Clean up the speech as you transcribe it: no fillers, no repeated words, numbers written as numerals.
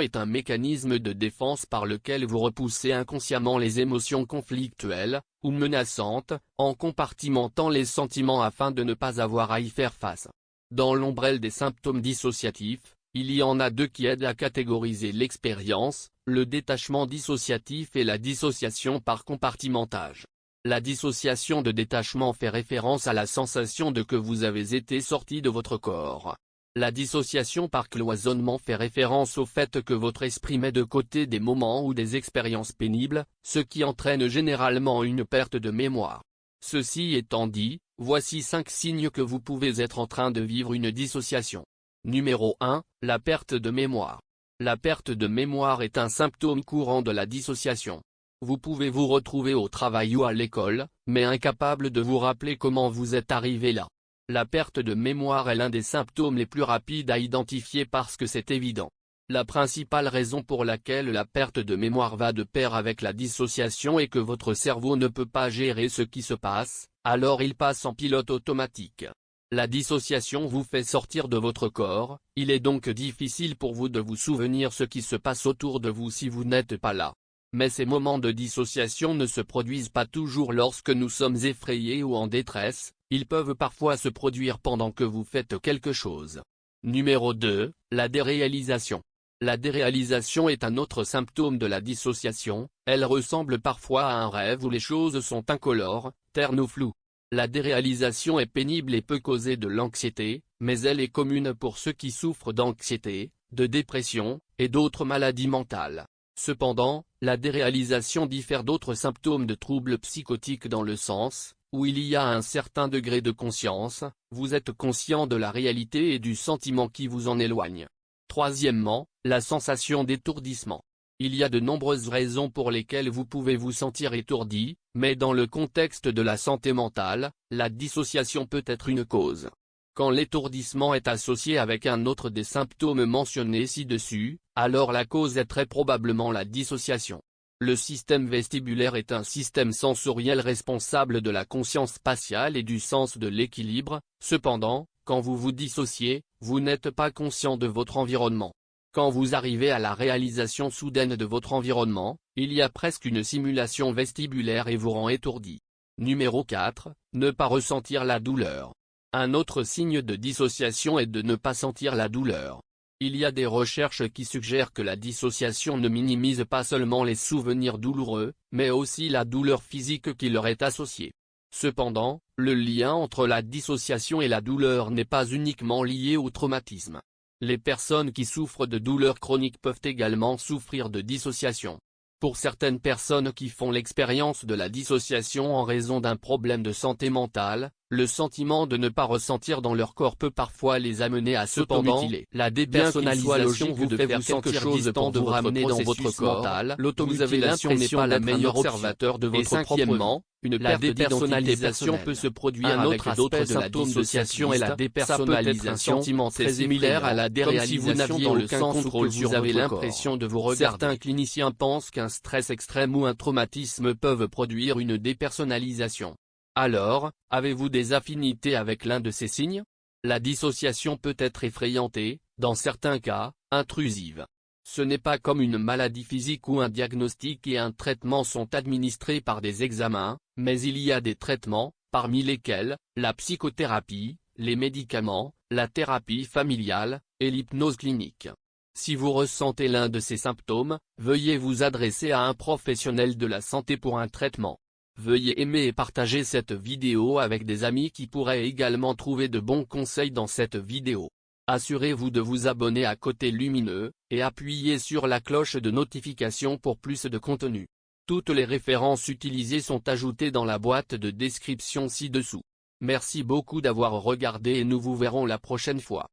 est un mécanisme de défense par lequel vous repoussez inconsciemment les émotions conflictuelles, ou menaçantes, en compartimentant les sentiments afin de ne pas avoir à y faire face. Dans l'ombrelle des symptômes dissociatifs, il y en a deux qui aident à catégoriser l'expérience, le détachement dissociatif et la dissociation par compartimentage. La dissociation de détachement fait référence à la sensation de que vous avez été sorti de votre corps. La dissociation par cloisonnement fait référence au fait que votre esprit met de côté des moments ou des expériences pénibles, ce qui entraîne généralement une perte de mémoire. Ceci étant dit, voici 5 signes que vous pouvez être en train de vivre une dissociation. Numéro 1, la perte de mémoire. La perte de mémoire est un symptôme courant de la dissociation. Vous pouvez vous retrouver au travail ou à l'école, mais incapable de vous rappeler comment vous êtes arrivé là. La perte de mémoire est l'un des symptômes les plus rapides à identifier parce que c'est évident. La principale raison pour laquelle la perte de mémoire va de pair avec la dissociation est que votre cerveau ne peut pas gérer ce qui se passe, alors il passe en pilote automatique. La dissociation vous fait sortir de votre corps, il est donc difficile pour vous de vous souvenir ce qui se passe autour de vous si vous n'êtes pas là. Mais ces moments de dissociation ne se produisent pas toujours lorsque nous sommes effrayés ou en détresse, ils peuvent parfois se produire pendant que vous faites quelque chose. Numéro 2, la déréalisation. La déréalisation est un autre symptôme de la dissociation, elle ressemble parfois à un rêve où les choses sont incolores, ternes ou floues. La déréalisation est pénible et peut causer de l'anxiété, mais elle est commune pour ceux qui souffrent d'anxiété, de dépression, et d'autres maladies mentales. Cependant, la déréalisation diffère d'autres symptômes de troubles psychotiques dans le sens où il y a un certain degré de conscience, vous êtes conscient de la réalité et du sentiment qui vous en éloigne. Troisièmement, la sensation d'étourdissement. Il y a de nombreuses raisons pour lesquelles vous pouvez vous sentir étourdi, mais dans le contexte de la santé mentale, la dissociation peut être une cause. Quand l'étourdissement est associé avec un autre des symptômes mentionnés ci-dessus, alors la cause est très probablement la dissociation. Le système vestibulaire est un système sensoriel responsable de la conscience spatiale et du sens de l'équilibre, cependant, quand vous vous dissociez, vous n'êtes pas conscient de votre environnement. Quand vous arrivez à la réalisation soudaine de votre environnement, il y a presque une simulation vestibulaire et vous rend étourdi. Numéro 4, ne pas ressentir la douleur. Un autre signe de dissociation est de ne pas sentir la douleur. Il y a des recherches qui suggèrent que la dissociation ne minimise pas seulement les souvenirs douloureux, mais aussi la douleur physique qui leur est associée. Cependant, le lien entre la dissociation et la douleur n'est pas uniquement lié au traumatisme. Les personnes qui souffrent de douleurs chroniques peuvent également souffrir de dissociation. Pour certaines personnes qui font l'expérience de la dissociation en raison d'un problème de santé mentale, le sentiment de ne pas ressentir dans leur corps peut parfois les amener à s'automutiler. La dépersonnalisation vous fait faire quelque chose pour vous ramener dans votre corps. L'automutilation n'est pas la meilleure observateur de votre propre vie. La dépersonnalisation peut se produire avec d'autres symptômes de dissociation et la dépersonnalisation très similaire à la déréalisation dans le sens où vous avez l'impression de vous regarder. Certains cliniciens pensent qu'un stress extrême ou un traumatisme peuvent produire une dépersonnalisation. Alors, avez-vous des affinités avec l'un de ces signes? La dissociation peut être effrayante et, dans certains cas, intrusive. Ce n'est pas comme une maladie physique où un diagnostic et un traitement sont administrés par des examens, mais il y a des traitements, parmi lesquels, la psychothérapie, les médicaments, la thérapie familiale, et l'hypnose clinique. Si vous ressentez l'un de ces symptômes, veuillez vous adresser à un professionnel de la santé pour un traitement. Veuillez aimer et partager cette vidéo avec des amis qui pourraient également trouver de bons conseils dans cette vidéo. Assurez-vous de vous abonner à Côté Lumineux, et appuyez sur la cloche de notification pour plus de contenu. Toutes les références utilisées sont ajoutées dans la boîte de description ci-dessous. Merci beaucoup d'avoir regardé et nous vous verrons la prochaine fois.